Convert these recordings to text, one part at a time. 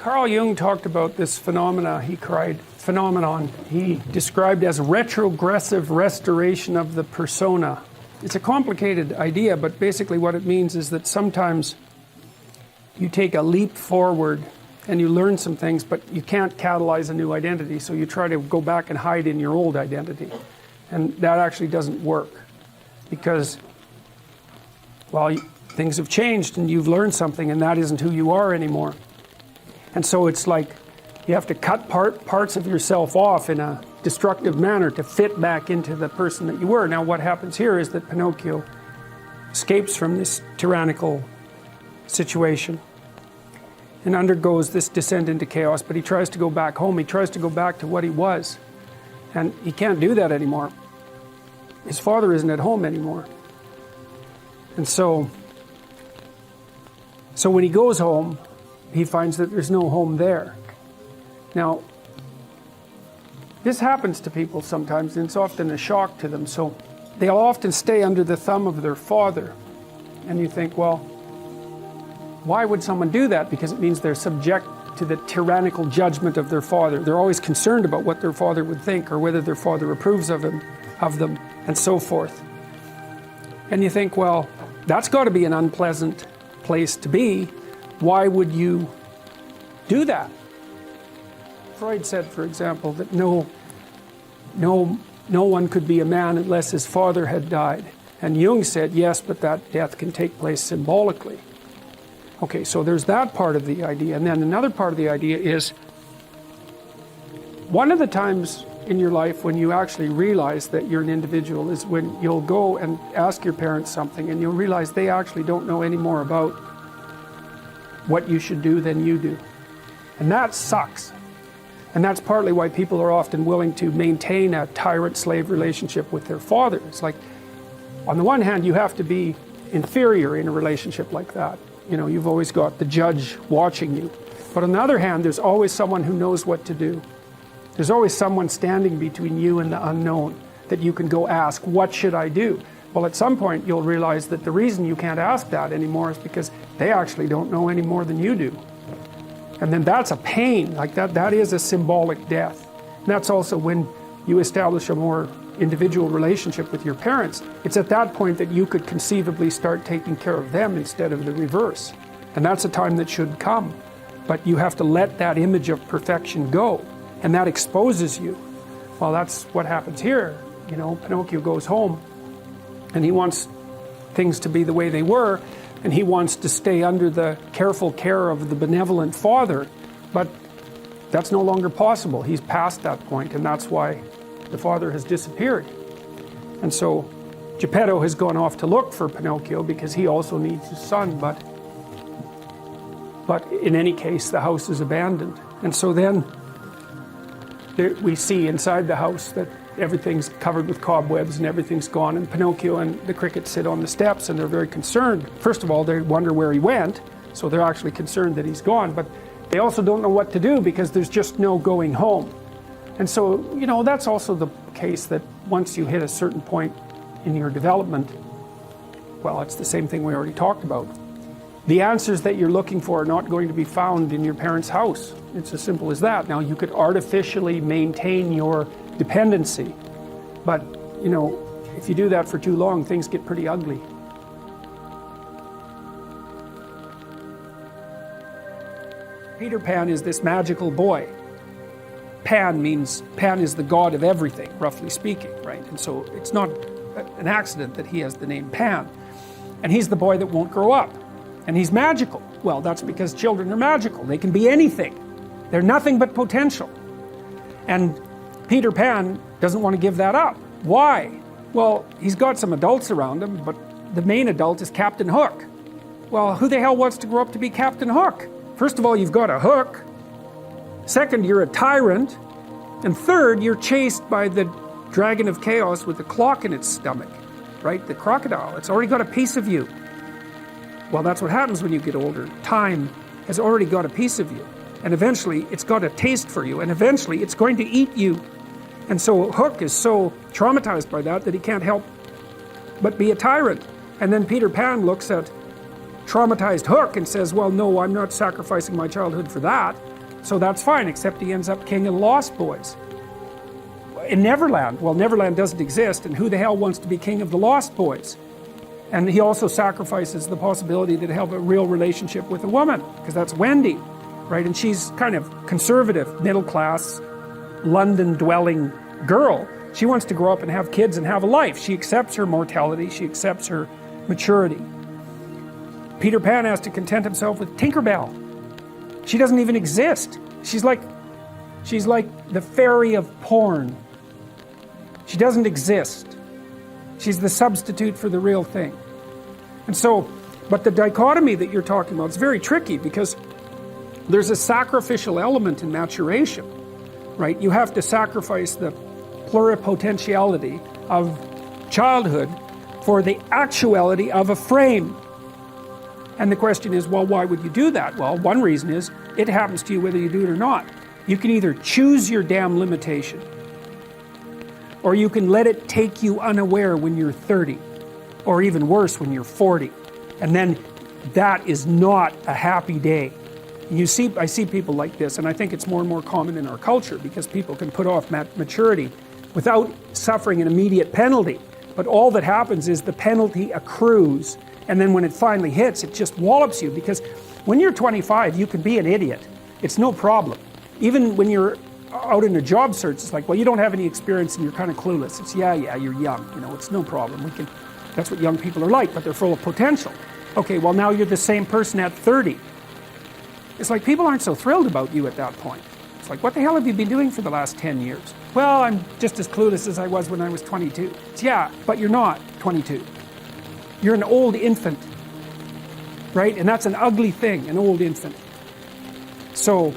Carl Jung talked about this phenomenon he described as retrogressive restoration of the persona. It's a complicated idea, but basically what it means is that sometimes you take a leap forward and you learn some things, but you can't catalyze a new identity, so you try to go back and hide in your old identity. And that actually doesn't work, because, well, things have changed and you've learned something, and that isn't who you are anymore. And so it's like you have to cut parts of yourself off in a destructive manner to fit back into the person that you were. Now what happens here is that Pinocchio escapes from this tyrannical situation and undergoes this descent into chaos, but he tries to go back home. He tries to go back to what he was, and he can't do that anymore. His father isn't at home anymore. And so when he goes home, he finds that there's no home there. Now, this happens to people sometimes, and it's often a shock to them. So they'll often stay under the thumb of their father. And you think, well, why would someone do that? Because it means they're subject to the tyrannical judgment of their father. They're always concerned about what their father would think, or whether their father approves of them, and so forth. And you think, well, that's got to be an unpleasant place to be. Why would you do that? Freud said, for example, that no one could be a man unless his father had died. And Jung said, yes, but that death can take place symbolically. Okay, so there's that part of the idea. And then another part of the idea is, one of the times in your life when you actually realize that you're an individual is when you'll go and ask your parents something, and you'll realize they actually don't know any more about what you should do than you do. And that sucks. And that's partly why people are often willing to maintain a tyrant-slave relationship with their father. It's like, on the one hand, you have to be inferior in a relationship like that. You know, you've always got the judge watching you. But on the other hand, there's always someone who knows what to do. There's always someone standing between you and the unknown that you can go ask, what should I do? Well, at some point you'll realize that the reason you can't ask that anymore is because they actually don't know any more than you do. And then that's a pain, like that is a symbolic death. And that's also when you establish a more individual relationship with your parents. It's at that point that you could conceivably start taking care of them instead of the reverse. And that's a time that should come. But you have to let that image of perfection go. And that exposes you. Well, that's what happens here. You know, Pinocchio goes home, and he wants things to be the way they were, and he wants to stay under the careful care of the benevolent father, but that's no longer possible. He's past that point, and that's why the father has disappeared. And so Geppetto has gone off to look for Pinocchio because he also needs his son, but in any case, the house is abandoned. And so then we see inside the house that everything's covered with cobwebs and everything's gone, and Pinocchio and the cricket sit on the steps, and they're very concerned. First of all, they wonder where he went, so they're actually concerned that he's gone, but they also don't know what to do because there's just no going home. And so, you know, that's also the case that once you hit a certain point in your development, well, it's the same thing we already talked about. The answers that you're looking for are not going to be found in your parents' house. It's as simple as that. Now, you could artificially maintain your dependency, but, you know, if you do that for too long, things get pretty ugly. Peter Pan is this magical boy. Pan is the god of everything, roughly speaking, right? And so it's not an accident that he has the name Pan. And he's the boy that won't grow up. And he's magical. Well, that's because children are magical. They can be anything. They're nothing but potential. And Peter Pan doesn't want to give that up. Why? Well, he's got some adults around him, but the main adult is Captain Hook. Well, who the hell wants to grow up to be Captain Hook? First of all, you've got a hook. Second, you're a tyrant. And third, you're chased by the dragon of chaos with the clock in its stomach, right? The crocodile. It's already got a piece of you. Well, that's what happens when you get older. Time has already got a piece of you. And eventually, it's got a taste for you. And eventually, it's going to eat you. And so Hook is so traumatized by that he can't help but be a tyrant. And then Peter Pan looks at traumatized hook and says, well, no, I'm not sacrificing my childhood for that. So that's fine, except he ends up king of the Lost Boys. In Neverland, well, Neverland doesn't exist, and who the hell wants to be king of the Lost Boys? And he also sacrifices the possibility to have a real relationship with a woman, because that's Wendy, right? And she's kind of conservative, middle-class, London-dwelling girl. She wants to grow up and have kids and have a life. She accepts her mortality, she accepts her maturity. Peter Pan has to content himself with Tinkerbell. She doesn't even exist. She's like the fairy of porn. She doesn't exist. She's the substitute for the real thing. And so, but the dichotomy that you're talking about is very tricky, because there's a sacrificial element in maturation, right? You have to sacrifice the pluripotentiality of childhood for the actuality of a frame. And the question is, well, why would you do that? Well, one reason is, it happens to you whether you do it or not. You can either choose your damn limitation, or you can let it take you unaware when you're 30, or even worse, when you're 40. And then that is not a happy day. I see people like this, and I think it's more and more common in our culture, because people can put off maturity without suffering an immediate penalty. But all that happens is the penalty accrues, and then when it finally hits, it just wallops you, because when you're 25, you can be an idiot. It's no problem. Even when you're out in a job search, it's like, well, you don't have any experience and you're kind of clueless. It's, yeah, you're young, it's no problem. That's what young people are like, but they're full of potential. Okay, well, now you're the same person at 30. It's like people aren't so thrilled about you at that point. It's like, what the hell have you been doing for the last 10 years? Well, I'm just as clueless as I was when I was 22. It's, yeah, but you're not 22. You're an old infant, right? And that's an ugly thing, an old infant. So,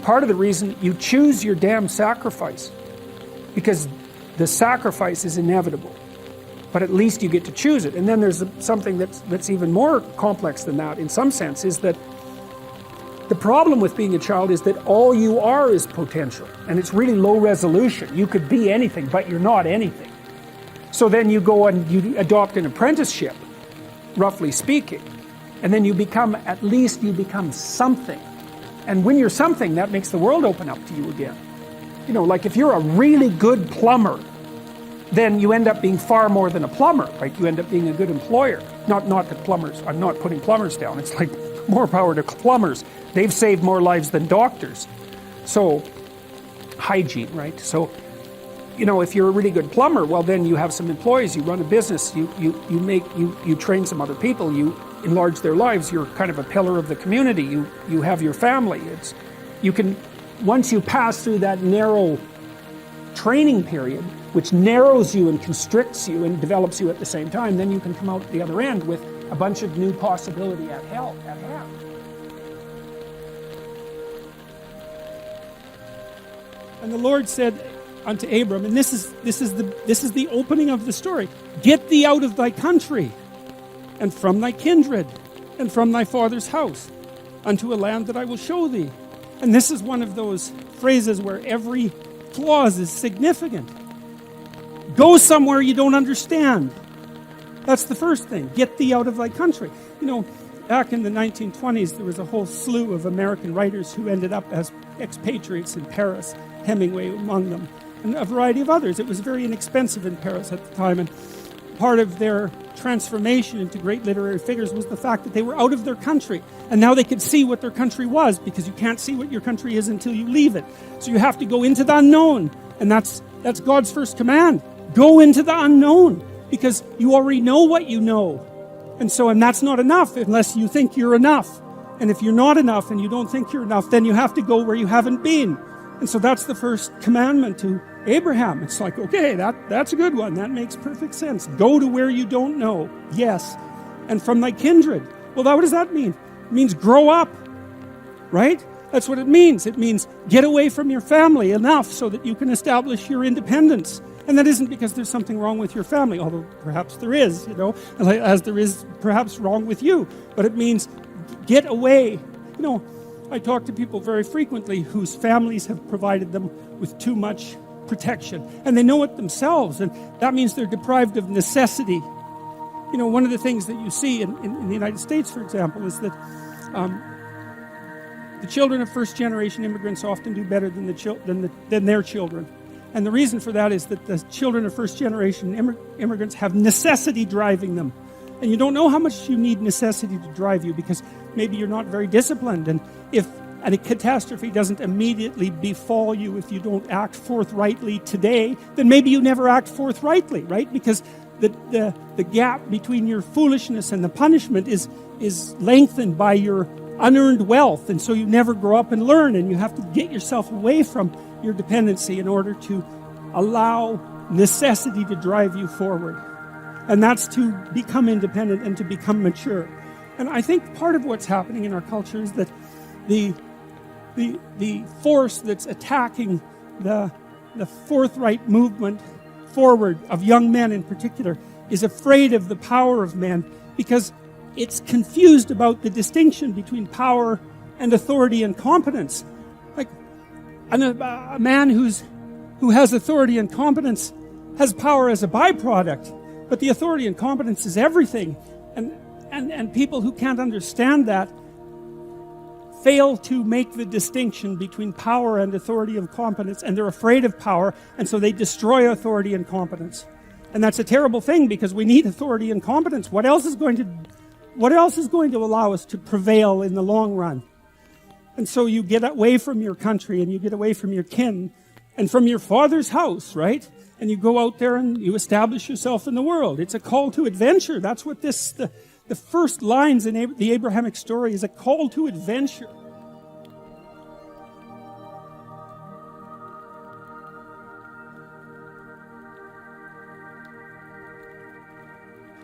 part of the reason you choose your damn sacrifice, because the sacrifice is inevitable, but at least you get to choose it. And then there's something that's even more complex than that, in some sense, is that the problem with being a child is that all you are is potential, and it's really low resolution. You could be anything, but you're not anything. So then you go and you adopt an apprenticeship, roughly speaking, and then at least you become something. And when you're something, that makes the world open up to you again. Like if you're a really good plumber, then you end up being far more than a plumber, right? You end up being a good employer. Not that plumbers, I'm not putting plumbers down. It's like, more power to plumbers. They've saved more lives than doctors. So, hygiene, right? So, if you're a really good plumber, well, then you have some employees, you run a business, you train some other people, you enlarge their lives, you're kind of a pillar of the community, you have your family. Once you pass through that narrow training period, which narrows you and constricts you and develops you at the same time, then you can come out the other end with a bunch of new possibility at hand. And the Lord said unto Abram, and this is the opening of the story, get thee out of thy country, and from thy kindred, and from thy father's house, unto a land that I will show thee. And this is one of those phrases where every clause is significant. Go somewhere you don't understand. That's the first thing. Get thee out of thy country. Back in the 1920s, there was a whole slew of American writers who ended up as expatriates in Paris, Hemingway among them, and a variety of others. It was very inexpensive in Paris at the time, and part of their transformation into great literary figures was the fact that they were out of their country, and now they could see what their country was, because you can't see what your country is until you leave it. So you have to go into the unknown, and that's God's first command. Go into the unknown, because you already know what you know. And that's not enough unless you think you're enough. And if you're not enough and you don't think you're enough, then you have to go where you haven't been. And so that's the first commandment to Abraham. It's like, okay, that's a good one. That makes perfect sense. Go to where you don't know. Yes. And from thy kindred. Well, what does that mean? It means grow up. Right? That's what it means. It means get away from your family enough so that you can establish your independence. And that isn't because there's something wrong with your family, although perhaps there is, as there is perhaps wrong with you. But it means get away. I talk to people very frequently whose families have provided them with too much protection. And they know it themselves. And that means they're deprived of necessity. one of the things that you see in the United States, for example, is that the children of first-generation immigrants often do better than their children. And the reason for that is that the children of first-generation immigrants have necessity driving them. And you don't know how much you need necessity to drive you, because maybe you're not very disciplined. And if a catastrophe doesn't immediately befall you if you don't act forthrightly today, then maybe you never act forthrightly, right? Because the gap between your foolishness and the punishment is lengthened by your unearned wealth, and so you never grow up and learn, and you have to get yourself away from your dependency in order to allow necessity to drive you forward. And that's to become independent and to become mature. And I think part of what's happening in our culture is that the force that's attacking the forthright movement forward of young men in particular is afraid of the power of men, because it's confused about the distinction between power and authority and competence. Like a man who has authority and competence has power as a byproduct, but the authority and competence is everything. And people who can't understand that fail to make the distinction between power and authority and competence, and they're afraid of power, and so they destroy authority and competence. And that's a terrible thing, because we need authority and competence. What else is going to allow us to prevail in the long run? And so you get away from your country, and you get away from your kin, and from your father's house, right? And you go out there and you establish yourself in the world. It's a call to adventure. That's what the first lines in the Abrahamic story is, a call to adventure.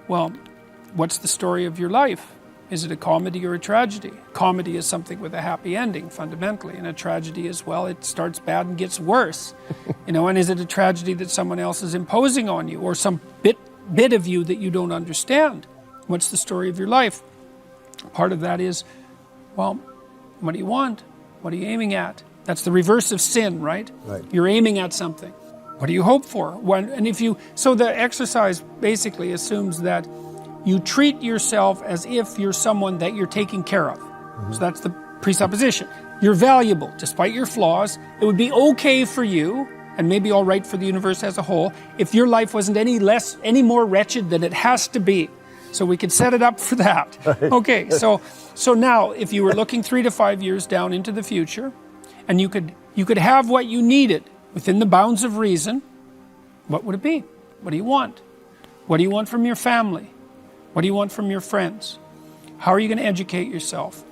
Well, what's the story of your life? Is it a comedy or a tragedy? Comedy is something with a happy ending, fundamentally, and a tragedy is, well, it starts bad and gets worse. And is it a tragedy that someone else is imposing on you, or some bit of you that you don't understand? What's the story of your life? Part of that is, well, what do you want? What are you aiming at? That's the reverse of sin, right? Right. You're aiming at something. What do you hope for? So the exercise basically assumes that you treat yourself as if you're someone that you're taking care of. Mm-hmm. So that's the presupposition. You're valuable, despite your flaws. It would be okay for you, and maybe all right for the universe as a whole, if your life wasn't any more wretched than it has to be. So we could set it up for that. Right. Okay, so now, if you were looking 3 to 5 years down into the future, and you could have what you needed within the bounds of reason, what would it be? What do you want? What do you want from your family? What do you want from your friends? How are you going to educate yourself?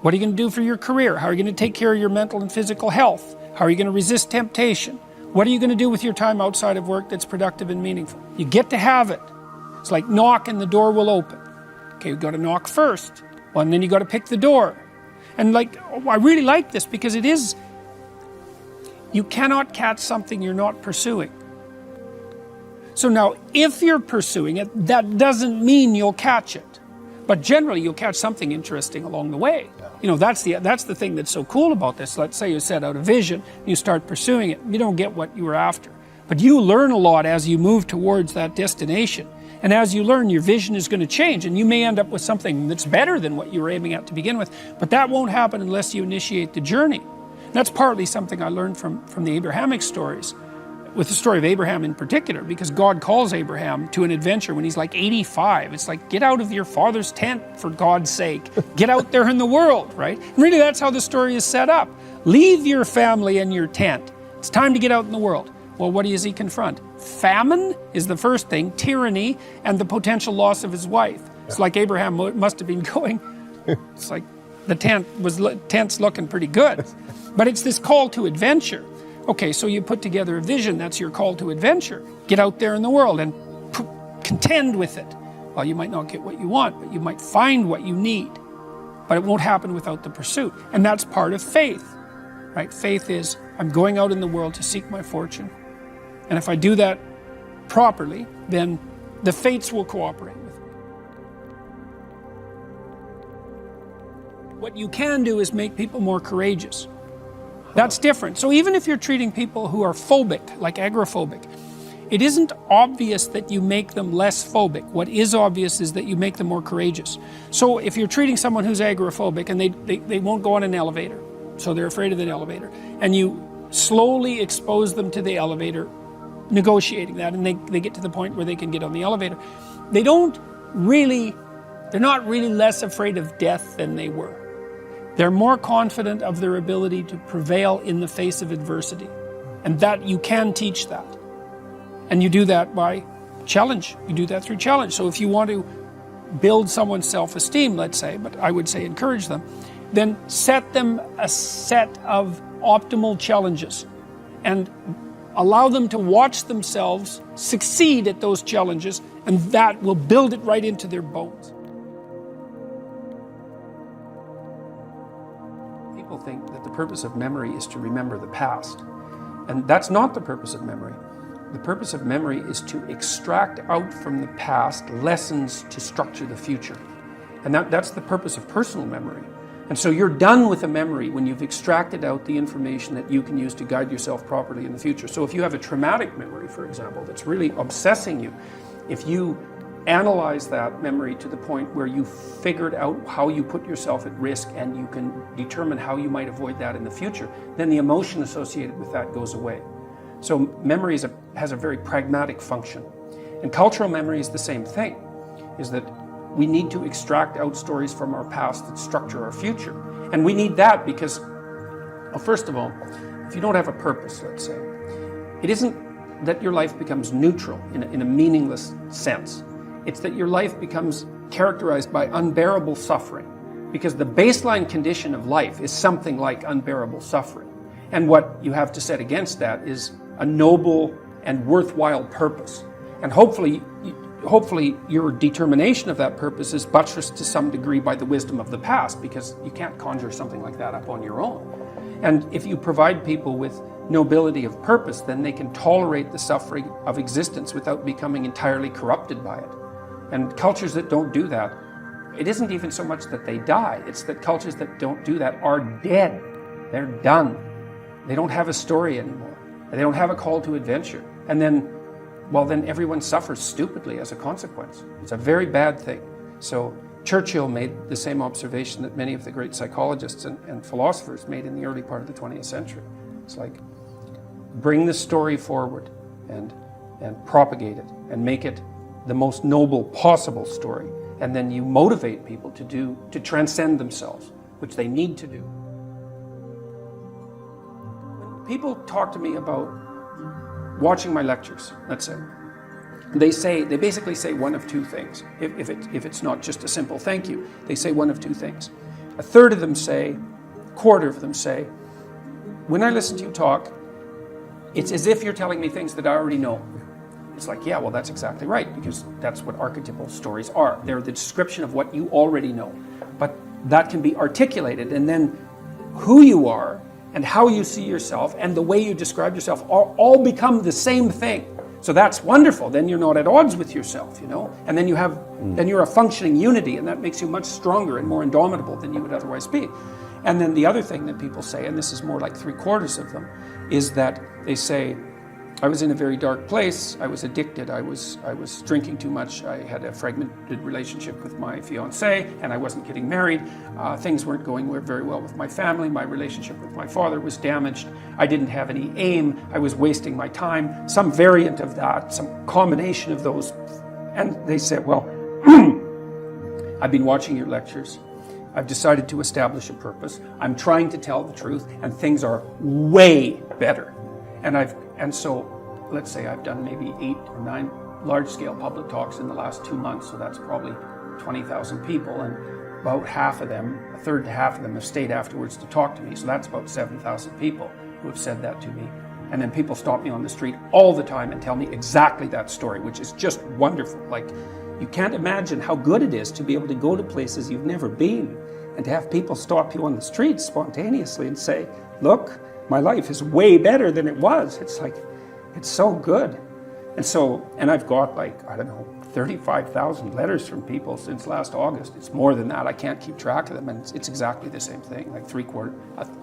What are you going to do for your career? How are you going to take care of your mental and physical health? How are you going to resist temptation? What are you going to do with your time outside of work that's productive and meaningful? You get to have it. It's like knock and the door will open. Okay, you've got to knock first. Well, and then you got to pick the door. And I really like this, because it is, you cannot catch something you're not pursuing. So now, if you're pursuing it, that doesn't mean you'll catch it. But generally, you'll catch something interesting along the way. Yeah. That's the thing that's so cool about this. Let's say you set out a vision, you start pursuing it. You don't get what you were after. But you learn a lot as you move towards that destination. And as you learn, your vision is going to change, and you may end up with something that's better than what you were aiming at to begin with. But that won't happen unless you initiate the journey. That's partly something I learned from the Abrahamic stories, with the story of Abraham in particular, because God calls Abraham to an adventure when he's like 85. It's like, get out of your father's tent, for God's sake. Get out there in the world, right? And really, that's how the story is set up. Leave your family and your tent. It's time to get out in the world. Well, what does he confront? Famine is the first thing, tyranny, and the potential loss of his wife. It's like Abraham must have been going, it's like the tent's looking pretty good. But it's this call to adventure. Okay, so you put together a vision, that's your call to adventure. Get out there in the world and contend with it. Well, you might not get what you want, but you might find what you need. But it won't happen without the pursuit. And that's part of faith, right? Faith is, I'm going out in the world to seek my fortune. And if I do that properly, then the fates will cooperate with me. What you can do is make people more courageous. That's different. So even if you're treating people who are phobic, like agoraphobic, It isn't obvious that you make them less phobic. What is obvious is that you make them more courageous. So if you're treating someone who's agoraphobic and they won't go on an elevator, so they're afraid of the elevator, and you slowly expose them to the elevator, negotiating that, and they get to the point where they can get on the elevator, they're not really less afraid of death than they were. They're more confident of their ability to prevail in the face of adversity. And that you can teach that. And you do that by challenge. You do that through challenge. So if you want to build someone's self-esteem, let's say, but I would say encourage them, then set them a set of optimal challenges and allow them to watch themselves succeed at those challenges, and that will build it right into their bones. People think that the purpose of memory is to remember the past. And that's not the purpose of memory. The purpose of memory is to extract out from the past lessons to structure the future. And that's the purpose of personal memory. And so you're done with a memory when you've extracted out the information that you can use to guide yourself properly in the future. So if you have a traumatic memory, for example, that's really obsessing you, if you analyze that memory to the point where you figured out how you put yourself at risk and you can determine how you might avoid that in the future, then the emotion associated with that goes away. So memory has a very pragmatic function. And cultural memory is the same thing, is that we need to extract out stories from our past that structure our future. And we need that because, well, first of all, if you don't have a purpose, let's say, it isn't that your life becomes neutral in a meaningless sense. It's that your life becomes characterized by unbearable suffering, because the baseline condition of life is something like unbearable suffering. And what you have to set against that is a noble and worthwhile purpose. And hopefully your determination of that purpose is buttressed to some degree by the wisdom of the past, because you can't conjure something like that up on your own. And if you provide people with nobility of purpose, then they can tolerate the suffering of existence without becoming entirely corrupted by it. And cultures that don't do that, it isn't even so much that they die, it's that cultures that don't do that are dead. They're done. They don't have a story anymore. They don't have a call to adventure. And then everyone suffers stupidly as a consequence. It's a very bad thing. So Churchill made the same observation that many of the great psychologists and philosophers made in the early part of the 20th century. It's like, bring the story forward and propagate it and make it the most noble possible story. And then you motivate people to transcend themselves, which they need to do. When people talk to me about watching my lectures, let's say, they basically say one of two things. If it's not just a simple thank you, they say one of two things. A quarter of them say, when I listen to you talk, it's as if you're telling me things that I already know. It's like, yeah, well, that's exactly right, because that's what archetypal stories are. They're the description of what you already know. But that can be articulated, and then who you are and how you see yourself and the way you describe yourself all become the same thing. So that's wonderful. Then you're not at odds with yourself, and then you're a functioning unity, and that makes you much stronger and more indomitable than you would otherwise be. And then the other thing that people say, and this is more like 3/4 of them, is that they say, I was in a very dark place, I was addicted, I was drinking too much, I had a fragmented relationship with my fiancée, and I wasn't getting married, things weren't going very well with my family, my relationship with my father was damaged, I didn't have any aim, I was wasting my time, some variant of that, some combination of those. And they said, well, I've been watching your lectures, I've decided to establish a purpose, I'm trying to tell the truth, and things are way better. And so, let's say I've done maybe 8 or 9 large-scale public talks in the last 2 months, so that's probably 20,000 people, and about half of them, a third to half of them, have stayed afterwards to talk to me, so that's about 7,000 people who have said that to me. And then people stop me on the street all the time and tell me exactly that story, which is just wonderful. Like, you can't imagine how good it is to be able to go to places you've never been and to have people stop you on the street spontaneously and say, look, my life is way better than it was. It's like, it's so good. And I've got 35,000 letters from people since last August. It's more than that. I can't keep track of them. And it's exactly the same thing. Like a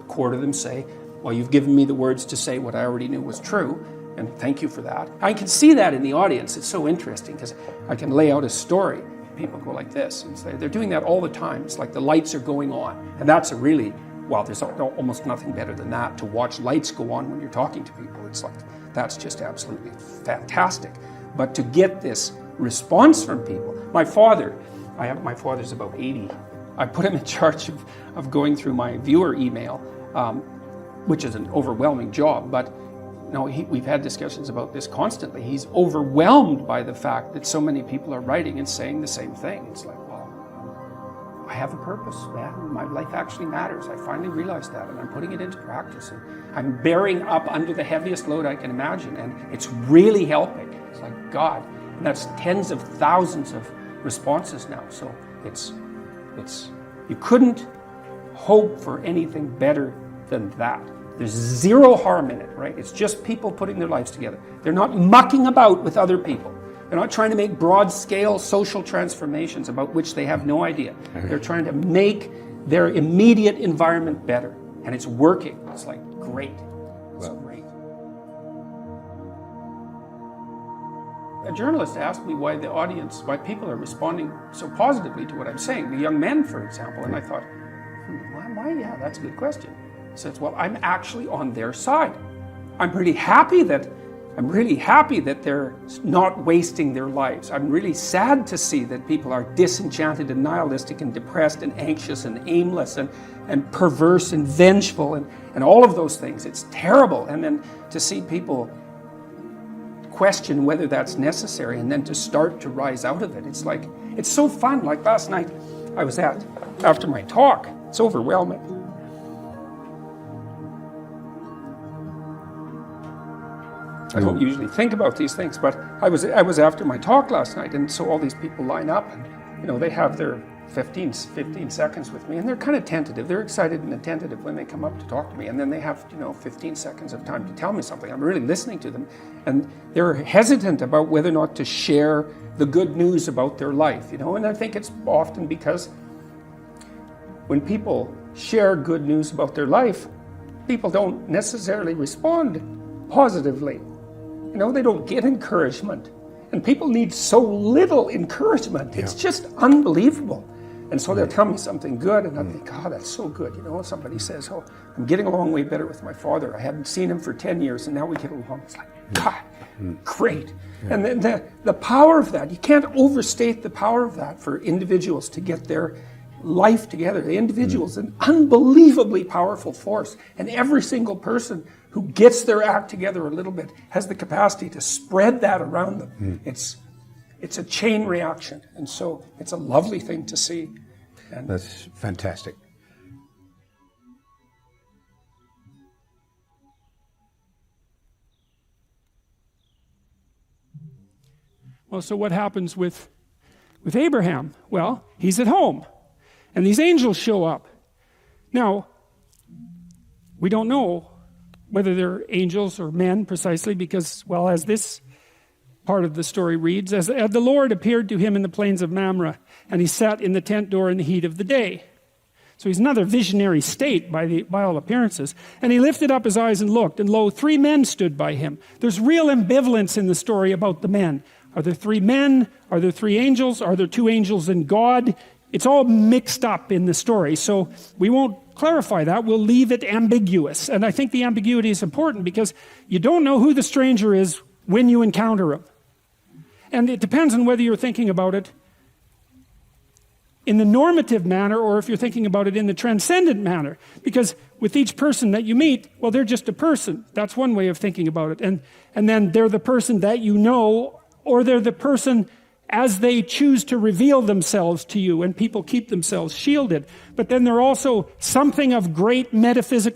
quarter of them say, well, you've given me the words to say what I already knew was true. And thank you for that. I can see that in the audience. It's so interesting because I can lay out a story. People go like this and say, they're doing that all the time. It's like the lights are going on. And that's a really, well, there's almost nothing better than that, to watch lights go on when you're talking to people. It's like, that's just absolutely fantastic. But to get this response from people, my father's about 80. I put him in charge of going through my viewer email, which is an overwhelming job, but we've had discussions about this constantly. He's overwhelmed by the fact that so many people are writing and saying the same thing. It's like, well, I have a purpose, man. My life actually matters. I finally realized that, and I'm putting it into practice. And I'm bearing up under the heaviest load I can imagine, and it's really helping. It's like, God. And that's tens of thousands of responses now. So it's you couldn't hope for anything better than that. There's zero harm in it, right? It's just people putting their lives together. They're not mucking about with other people. They're not trying to make broad-scale social transformations about which they have no idea. They're trying to make their immediate environment better. And it's working. It's like, great. It's great. A journalist asked me why people are responding so positively to what I'm saying. The young men, for example. And I thought, why? Yeah, that's a good question. He says, well, I'm actually on their side. I'm really happy that they're not wasting their lives. I'm really sad to see that people are disenchanted and nihilistic and depressed and anxious and aimless and perverse and vengeful and all of those things. It's terrible. And then to see people question whether that's necessary and then to start to rise out of it. It's like, it's so fun. Like last night I was after my talk, it's overwhelming. I don't usually think about these things, but I was after my talk last night, and so all these people line up, and they have their 15 seconds with me, and they're kind of tentative. They're excited and tentative when they come up to talk to me, and then they have 15 seconds of time to tell me something. I'm really listening to them, and they're hesitant about whether or not to share the good news about their life, and I think it's often because when people share good news about their life, people don't necessarily respond positively. They don't get encouragement. And people need so little encouragement. It's just unbelievable. And so they'll tell me something good, and I think, oh, that's so good. Somebody says, oh, I'm getting along way better with my father. I hadn't seen him for 10 years, and now we get along. It's like, God, great. And then the power of that, you can't overstate the power of that for individuals to get their life together. The individual is an unbelievably powerful force, and every single person who gets their act together a little bit has the capacity to spread that around them. It's a chain reaction, and so it's a lovely thing to see. And that's fantastic. Well, so what happens with Abraham? Well, he's at home, and these angels show up. Now, we don't know whether they're angels or men precisely because, well, as this part of the story reads, as the Lord appeared to him in the plains of Mamre, and he sat in the tent door in the heat of the day. So he's another visionary state by all appearances. And he lifted up his eyes and looked, and lo, 3 men stood by him. There's real ambivalence in the story about the men. Are there 3 men? Are there 3 angels? Are there 2 angels and God? It's all mixed up in the story, so we won't clarify that. We'll leave it ambiguous. And I think the ambiguity is important because you don't know who the stranger is when you encounter him. And it depends on whether you're thinking about it in the normative manner or if you're thinking about it in the transcendent manner. Because with each person that you meet, well, they're just a person. That's one way of thinking about it. And then they're the person that you know, or they're the person as they choose to reveal themselves to you, and people keep themselves shielded. But then they're also something of great metaphysical